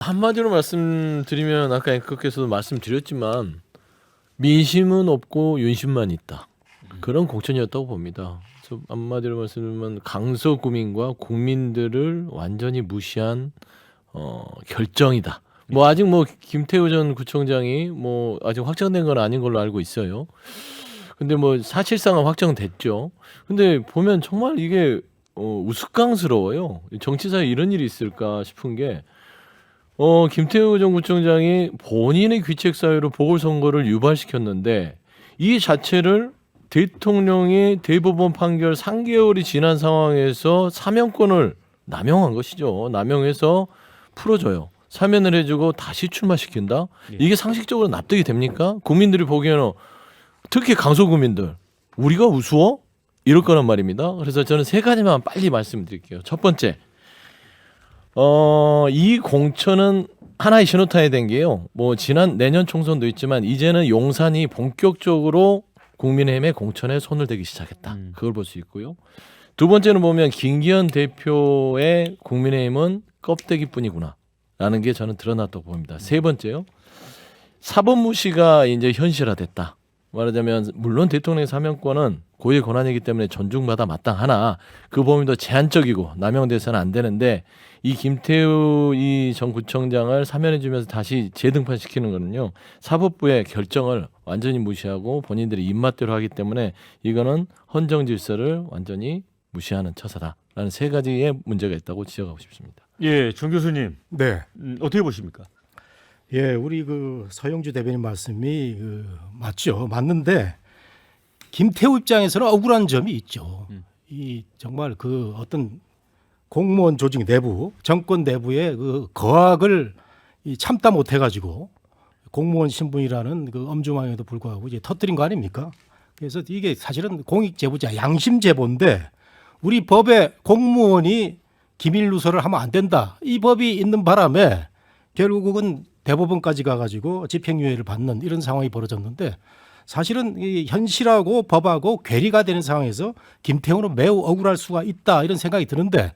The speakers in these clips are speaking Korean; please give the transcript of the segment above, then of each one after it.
한마디로 말씀드리면 아까 앵커께서도 말씀드렸지만 민심은 없고 윤심만 있다. 그런 공천이었다고 봅니다. 그래서 한마디로 말씀드리면 강서구민과 국민들을 완전히 무시한 결정이다. 뭐 아직 뭐 김태우 전 구청장이 뭐 아직 확정된 건 아닌 걸로 알고 있어요. 근데 뭐 사실상은 확정됐죠. 근데 보면 정말 이게 우스꽝스러워요. 정치사에 이런 일이 있을까 싶은 게 김태우 전 구청장이 본인의 귀책 사유로 보궐선거를 유발시켰는데 이 자체를 대통령이 대법원 판결 3개월이 지난 상황에서 사면권을 남용한 것이죠. 남용해서 풀어줘요. 사면을 해주고 다시 출마시킨다? 이게 상식적으로 납득이 됩니까? 국민들이 보기에는 특히 강서구민들 우리가 우스워? 이럴 거란 말입니다. 그래서 저는 세 가지만 빨리 말씀드릴게요. 첫 번째, 이 공천은 하나의 신호탄이 된 게요. 뭐 지난 내년 총선도 있지만 이제는 용산이 본격적으로 국민의힘의 공천에 손을 대기 시작했다. 그걸 볼 수 있고요. 두 번째는 보면 김기현 대표의 국민의힘은 껍데기뿐이구나라는 게 저는 드러났다고 봅니다. 세 번째요. 사법무시가 이제 현실화됐다. 말하자면 물론 대통령의 사면권은 고유의 권한이기 때문에 존중받아 마땅하나 그 범위도 제한적이고 남용돼서는 안 되는데 이 김태우 이 전 구청장을 사면해주면서 다시 재등판시키는 거는요. 사법부의 결정을 완전히 무시하고 본인들이 입맛대로 하기 때문에 이거는 헌정 질서를 완전히 무시하는 처사다라는 세 가지의 문제가 있다고 지적하고 싶습니다. 예, 정 교수님. 네. 어떻게 보십니까? 예, 우리 서영주 대변인 말씀이 맞죠. 맞는데 김태우 입장에서는 억울한 점이 있죠. 이 정말 어떤 공무원 조직 내부, 정권 내부의 거악을 참다 못해 가지고 공무원 신분이라는 엄중함에도 불구하고 이제 터뜨린 거 아닙니까? 그래서 이게 사실은 공익 제보자, 양심 제보인데 우리 법에 공무원이 기밀 누설을 하면 안 된다. 이 법이 있는 바람에 결국은 대법원까지 가가지고 집행유예를 받는 이런 상황이 벌어졌는데 사실은 이 현실하고 법하고 괴리가 되는 상황에서 김태우는 매우 억울할 수가 있다 이런 생각이 드는데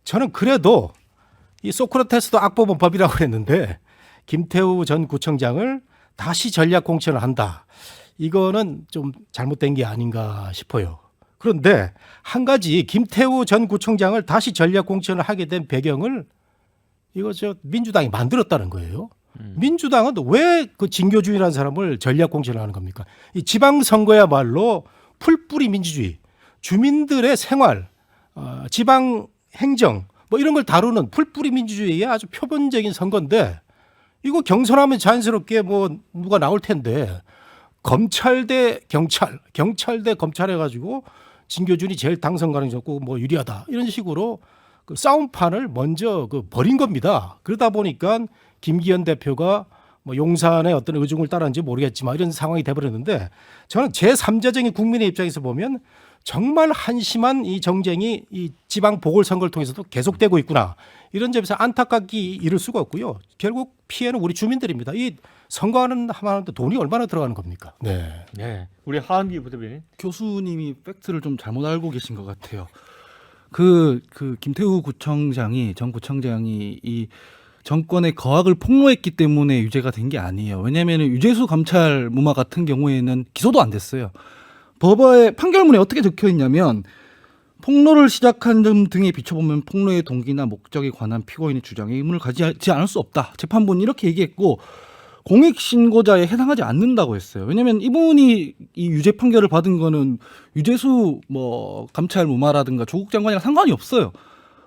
저는 그래도 이 소크라테스도 악법원법이라고 그랬는데 김태우 전 구청장을 다시 전략 공천을 한다. 이거는 좀 잘못된 게 아닌가 싶어요. 그런데 한 가지 김태우 전 구청장을 다시 전략 공천을 하게 된 배경을 이거 민주당이 만들었다는 거예요. 민주당은 왜 진교준이라는 사람을 전략 공천을 하는 겁니까? 이 지방선거야말로 풀뿌리 민주주의, 주민들의 생활, 지방 행정 뭐 이런 걸 다루는 풀뿌리 민주주의의 아주 표본적인 선거인데 이거 경선하면 자연스럽게 뭐 누가 나올 텐데 검찰 대 경찰, 경찰 대 검찰 해가지고 진교준이 제일 당선 가능성이 높고 뭐 유리하다 이런 식으로 싸움판을 먼저 벌인 겁니다. 그러다 보니까 김기현 대표가 뭐 용산의 어떤 의중을 따랐는지 모르겠지만 이런 상황이 돼버렸는데 저는 제3자적인 국민의 입장에서 보면 정말 한심한 이 정쟁이 이 지방 보궐선거를 통해서도 계속되고 있구나. 이런 점에서 안타깝기 이를 수가 없고요. 결국 피해는 우리 주민들입니다. 이 선거하는 하나도 돈이 얼마나 들어가는 겁니까? 네. 네. 우리 하한기 부대변인. 교수님이 팩트를 좀 잘못 알고 계신 것 같아요. 김태우 전 구청장이 이 정권의 거악을 폭로했기 때문에 유죄가 된 게 아니에요. 왜냐하면 유재수 감찰 무마 같은 경우에는 기소도 안 됐어요. 법의 판결문에 어떻게 적혀 있냐면 폭로를 시작한 점 등에 비춰보면 폭로의 동기나 목적에 관한 피고인의 주장에 의문을 가지지 않을 수 없다. 재판부는 이렇게 얘기했고 공익신고자에 해당하지 않는다고 했어요. 왜냐하면 이분이 이 유죄 판결을 받은 거는 유재수 뭐 감찰 무마라든가 조국 장관이랑 상관이 없어요.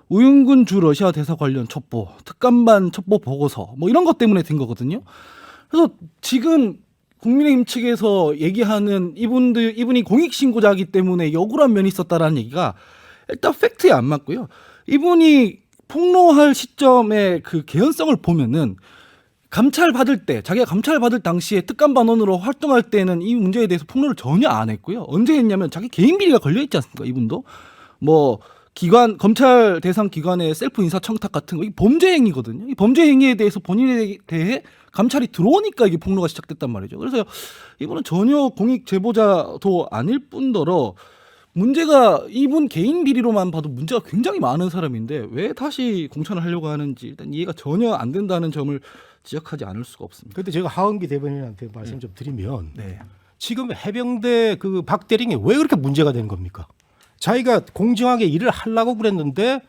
우윤근 주 러시아 대사 관련 첩보, 특감반 첩보 보고서 뭐 이런 것 때문에 된 거거든요. 그래서 지금 국민의힘 측에서 얘기하는 이분이 공익신고자이기 때문에 억울한 면이 있었다라는 얘기가 일단 팩트에 안 맞고요. 이분이 폭로할 시점의 개연성을 보면은 자기가 감찰 받을 당시에 특감반원으로 활동할 때는 이 문제에 대해서 폭로를 전혀 안 했고요. 언제 했냐면 자기 개인 비리가 걸려 있지 않습니까? 이분도 뭐 검찰 대상 기관의 셀프 인사 청탁 같은 거 이 범죄 행위거든요. 이 범죄 행위에 대해서 본인에 대해 감찰이 들어오니까 이게 폭로가 시작됐단 말이죠. 그래서 이분은 전혀 공익 제보자도 아닐 뿐더러 문제가 이분 개인 비리로만 봐도 문제가 굉장히 많은 사람인데 왜 다시 공천을 하려고 하는지 일단 이해가 전혀 안 된다는 점을 지적하지 않을 수가 없습니다. 근데 제가 하은기 대변인한테 말씀 좀 드리면 네. 지금 해병대 그 박 대령이 왜 그렇게 문제가 된 겁니까? 자기가 공정하게 일을 하려고 그랬는데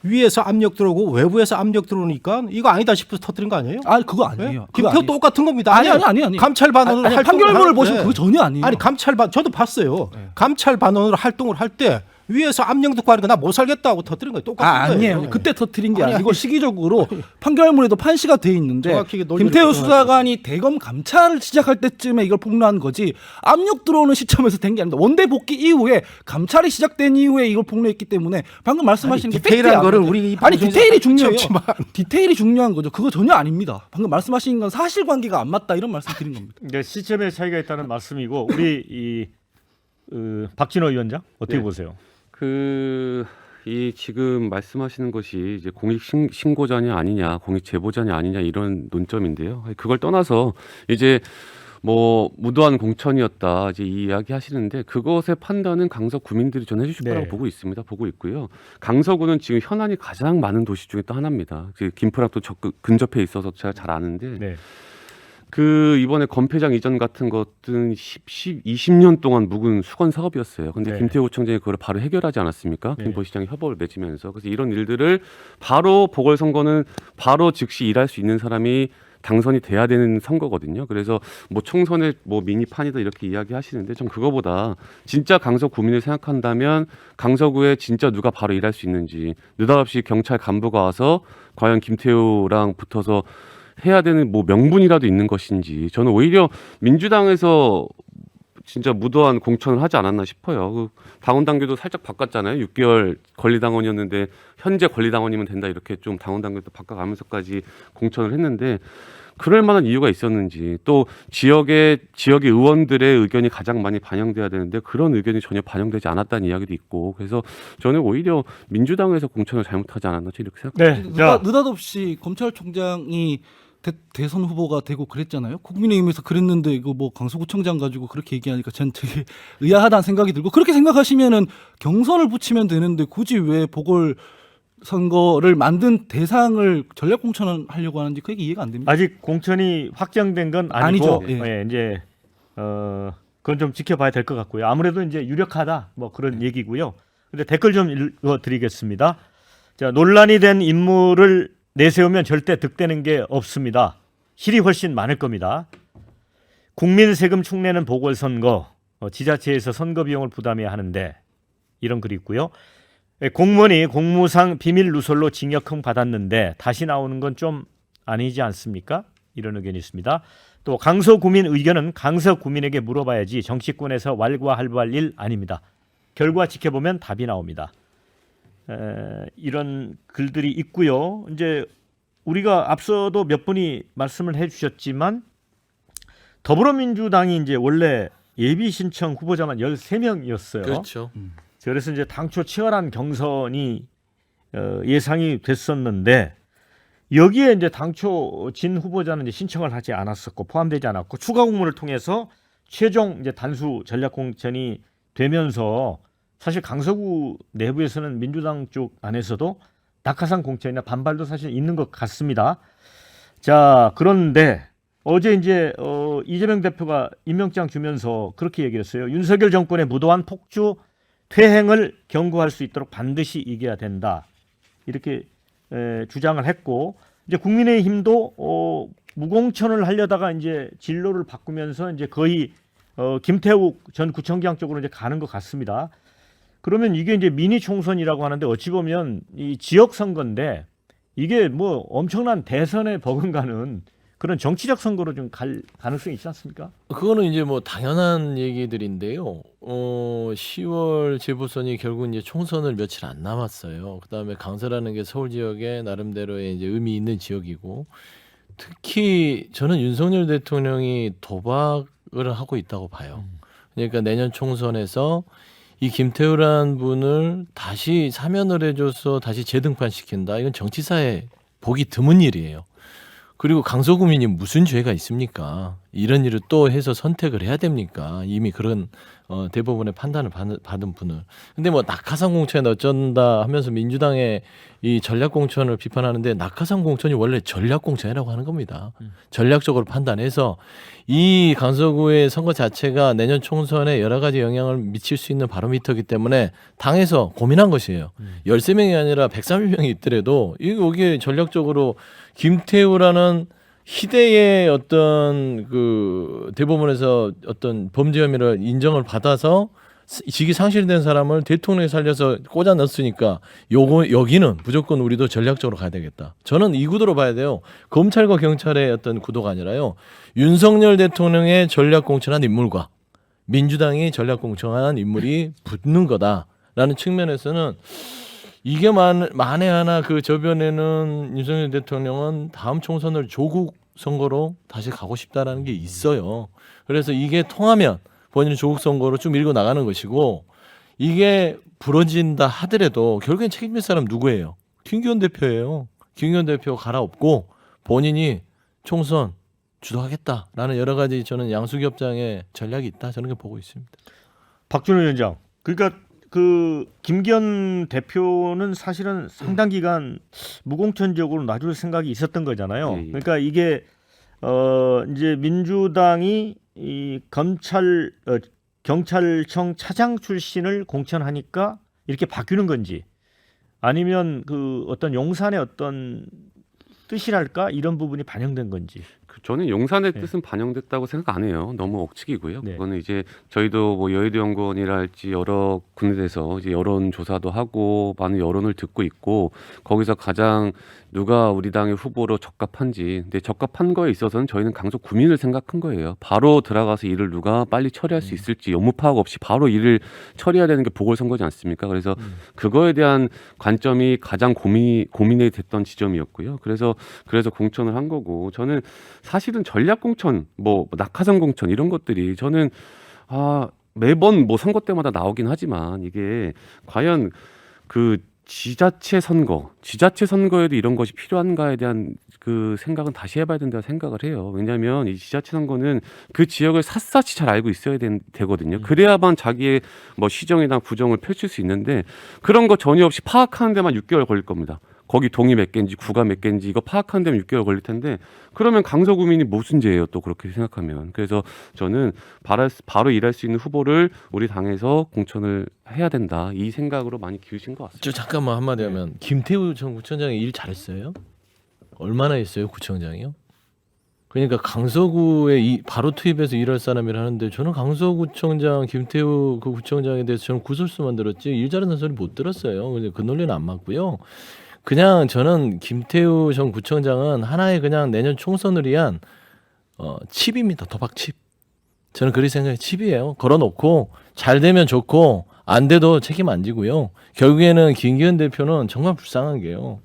위에서 압력 들어오고 외부에서 압력 들어오니까 이거 아니다 싶어서 터뜨린 거 아니에요? 아 그거 아니에요. 그거 김태호 아니에요. 똑같은 겁니다. 아니. 감찰 반원으로 아니, 활동을 판결문을 하는데 보시면 그거 전혀 아니에요. 아니 감찰 반 저도 봤어요. 네. 감찰 반원으로 활동을 할 때 위에서 압력 듣고 하니까 나 못 살겠다고 터뜨린 거예요. 똑같은 거예요. 아니에요. 그때 터트린 게 아니, 아니고 아니. 시기적으로 판결문에도 판시가 돼 있는데 정확히 논리를 김태호 구성하죠. 수사관이 대검 감찰을 시작할 때쯤에 이걸 폭로한 거지 압력 들어오는 시점에서 된 게 아닙니다. 원대 복귀 이후에 감찰이 시작된 이후에 이걸 폭로했기 때문에 방금 말씀하신 게 디테일한 팩트예요. 거를 우리 이 아니 방송에서 디테일이 중요해요. 없지만. 디테일이 중요한 거죠. 그거 전혀 아닙니다. 방금 말씀하신 건 사실관계가 안 맞다 이런 말씀 드린 겁니다. 이제 시점의 차이가 있다는 말씀이고 우리 박진호 위원장 어떻게 네. 보세요? 이 지금 말씀하시는 것이 이제 공익 신고자냐 아니냐, 공익 제보자냐 아니냐 이런 논점인데요. 그걸 떠나서 이제 뭐 무도한 공천이었다 이제 이 이야기 하시는데 그것의 판단은 강서 구민들이 전 해주실 거라고 네. 보고 있습니다. 보고 있고요. 강서구는 지금 현안이 가장 많은 도시 중에 또 하나입니다. 김포랑 또 근접해 있어서 제가 잘 아는데 네. 이번에 건폐장 이전 같은 것은 20년 동안 묵은 수건 사업이었어요. 근데 네. 김태호 구청장이 그걸 바로 해결하지 않았습니까? 네. 김포시장이 협업을 맺으면서. 그래서 이런 일들을 바로 보궐선거는 바로 즉시 일할 수 있는 사람이 당선이 돼야 되는 선거거든요. 그래서 뭐 총선에 뭐 미니판이다 이렇게 이야기하시는데 좀 그거보다 진짜 강서 구민을 생각한다면 강서구에 진짜 누가 바로 일할 수 있는지 느닷없이 경찰 간부가 와서 과연 김태호랑 붙어서 해야 되는 뭐 명분이라도 있는 것인지 저는 오히려 민주당에서 진짜 무도한 공천을 하지 않았나 싶어요. 그 당원 당규도 살짝 바꿨잖아요. 6개월 권리당원이었는데 현재 권리당원이면 된다 이렇게 좀 당원 당규도 바꿔가면서까지 공천을 했는데 그럴 만한 이유가 있었는지 또 지역의 의원들의 의견이 가장 많이 반영돼야 되는데 그런 의견이 전혀 반영되지 않았다는 이야기도 있고 그래서 저는 오히려 민주당에서 공천을 잘못하지 않았나 이렇게 생각합니다. 네. 자, 느닷없이 검찰총장이 대선 후보가 되고 그랬잖아요. 국민의힘에서 그랬는데 이거 뭐 강서구청장 가지고 그렇게 얘기하니까 전 되게 의아하다는 생각이 들고 그렇게 생각하시면은 경선을 붙이면 되는데 굳이 왜 보궐선거를 만든 대상을 전략 공천을 하려고 하는지 그게 이해가 안 됩니다. 아직 공천이 확정된 건 아니고 아니죠. 예. 이제 그건 좀 지켜봐야 될 것 같고요. 아무래도 이제 유력하다 뭐 그런 얘기고요. 근데 댓글 좀 읽어드리겠습니다. 자, 논란이 된 인물을 내세우면 절대 득되는 게 없습니다. 실이 훨씬 많을 겁니다. 국민 세금 축내는 보궐선거, 지자체에서 선거 비용을 부담해야 하는데 이런 글이 있고요. 공무원이 공무상 비밀 누설로 징역형 받았는데 다시 나오는 건 좀 아니지 않습니까? 이런 의견이 있습니다. 또 강서 구민 의견은 강서 구민에게 물어봐야지 정치권에서 왈가왈부할 일 아닙니다. 결과 지켜보면 답이 나옵니다. 이런 글들이 있고요. 이제 우리가 앞서도 몇 분이 말씀을 해주셨지만 더불어민주당이 이제 원래 예비 신청 후보자만 13명이었어요. 그렇죠. 그래서 이제 당초 치열한 경선이 예상이 됐었는데 여기에 이제 당초 진 후보자는 이제 신청을 하지 않았었고 포함되지 않았고 추가 공모를 통해서 최종 이제 단수 전략 공천이 되면서 사실 강서구 내부에서는 민주당 쪽 안에서도 낙하산 공천이나 반발도 사실 있는 것 같습니다. 자, 그런데 어제 이제 이재명 대표가 임명장 주면서 그렇게 얘기했어요. 윤석열 정권의 무도한 폭주 퇴행을 경고할 수 있도록 반드시 이겨야 된다. 이렇게 주장을 했고 이제 국민의힘도 무공천을 하려다가 이제 진로를 바꾸면서 이제 거의 김태우 전 구청장 쪽으로 이제 가는 것 같습니다. 그러면 이게 이제 미니 총선이라고 하는데 어찌 보면 이 지역 선거인데 이게 뭐 엄청난 대선에 버금가는 그런 정치적 선거로 좀 갈 가능성이 있지 않습니까? 그거는 이제 뭐 당연한 얘기들인데요. 10월 재보선이 결국 이제 총선을 며칠 안 남았어요. 그다음에 강서라는 게 서울 지역에 나름대로의 이제 의미 있는 지역이고 특히 저는 윤석열 대통령이 도박을 하고 있다고 봐요. 그러니까 내년 총선에서 이 김태우라는 분을 다시 사면을 해줘서 다시 재등판시킨다. 이건 정치사에 보기 드문 일이에요. 그리고 강서구민이 무슨 죄가 있습니까? 이런 일을 또 해서 선택을 해야 됩니까? 이미 그런 대법원의 판단을 받은 분을. 근데 뭐 낙하산 공천에 어쩐다 하면서 민주당의 이 전략 공천을 비판하는데 낙하산 공천이 원래 전략 공천이라고 하는 겁니다. 전략적으로 판단해서 이 강서구의 선거 자체가 내년 총선에 여러 가지 영향을 미칠 수 있는 바로미터이기 때문에 당에서 고민한 것이에요. 13명이 아니라 130명이 있더라도 여기에 전략적으로 김태우라는 희대의 어떤 그 대법원에서 어떤 범죄 혐의를 인정을 받아서 직위 상실된 사람을 대통령이 살려서 꽂아 넣었으니까 여기는 무조건 우리도 전략적으로 가야 되겠다. 저는 이 구도로 봐야 돼요. 검찰과 경찰의 어떤 구도가 아니라요. 윤석열 대통령의 전략 공천한 인물과 민주당이 전략 공천한 인물이 붙는 거다라는 측면에서는 이게 만에 하나 그 저변에는 윤석열 대통령은 다음 총선을 조국 선거로 다시 가고 싶다라는 게 있어요. 그래서 이게 통하면 본인은 조국 선거로 쭉 밀고 나가는 것이고 이게 부러진다 하더라도 결국엔 책임질 사람 누구예요? 김기현 대표예요. 김기현 대표 갈아엎고 본인이 총선 주도하겠다라는 여러 가지 저는 양수협장의 전략이 있다 저는 그렇게 보고 있습니다. 박준호 위원장. 그러니까 그 김기현 대표는 사실은 상당 기간 무공천적으로 놔줄 생각이 있었던 거잖아요. 예. 그러니까 이게 이제 민주당이 이 경찰청 차장 출신을 공천하니까 이렇게 바뀌는 건지 아니면 그 어떤 용산의 어떤 뜻이랄까 이런 부분이 반영된 건지. 저는 용산의 네. 뜻은 반영됐다고 생각 안 해요. 너무 억측이고요. 네. 그거는 이제 저희도 뭐 여의도 연구원이랄지 여러 군데에서 이제 여론 조사도 하고 많은 여론을 듣고 있고 거기서 가장 누가 우리 당의 후보로 적합한지 근데 적합한 거에 있어서는 저희는 강서 구민을 생각한 거예요. 바로 들어가서 일을 누가 빨리 처리할 수 있을지 업무 파악 없이 바로 일을 처리해야 되는 게 보궐선거지 않습니까? 그래서 그거에 대한 관점이 가장 고민이 됐던 지점이었고요. 그래서 공천을 한 거고 저는 사실은 전략 공천, 뭐 낙하산 공천 이런 것들이 저는 매번 뭐 선거 때마다 나오긴 하지만 이게 과연 그 지자체 선거에도 이런 것이 필요한가에 대한 그 생각은 다시 해봐야 된다고 생각을 해요. 왜냐하면 이 지자체 선거는 그 지역을 샅샅이 잘 알고 있어야 되거든요. 그래야만 자기의 뭐 시정이나 구정을 펼칠 수 있는데 그런 거 전혀 없이 파악하는 데만 6개월 걸릴 겁니다. 거기 동이 몇 개인지 구가 몇 개인지 이거 파악하는 데면 6개월 걸릴 텐데 그러면 강서구민이 무슨 죄예요 또 그렇게 생각하면. 그래서 저는 바로 일할 수 있는 후보를 우리 당에서 공천을 해야 된다 이 생각으로 많이 기우신 것 같습니다. 저 잠깐만 한마디 하면 김태우 전 구청장이 일 잘했어요? 얼마나 했어요 구청장이요? 그러니까 강서구에 바로 투입해서 일할 사람이라는데 저는 강서구청장 김태우 그 구청장에 대해서 저는 구설수 만들었지 일 잘하는 소리 못 들었어요. 근데 그 논리는 안 맞고요. 그냥 저는 김태우 전 구청장은 하나의 그냥 내년 총선을 위한 칩입니다. 도박 칩. 저는 그렇게 생각해요. 칩이에요. 걸어놓고 잘 되면 좋고 안 돼도 책임 안 지고요. 결국에는 김기현 대표는 정말 불쌍한 게요.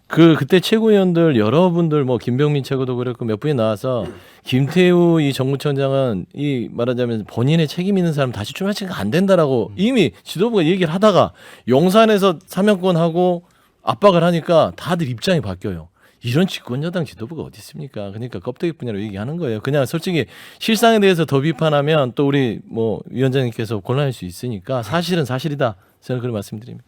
그때 최고위원들 여러분들 뭐 김병민 최고도 그랬고 몇 분이 나와서 김태우 이 정구청장은 이 말하자면 본인의 책임 있는 사람 다시 출마시키면 안 된다라고 이미 지도부가 얘기를 하다가 용산에서 사면권하고 압박을 하니까 다들 입장이 바뀌어요. 이런 집권여당 지도부가 어디 있습니까? 그러니까 껍데기뿐이라고 얘기하는 거예요. 그냥 솔직히 실상에 대해서 더 비판하면 또 우리 뭐 위원장님께서 곤란할 수 있으니까 사실은 사실이다. 저는 그런 말씀드립니다.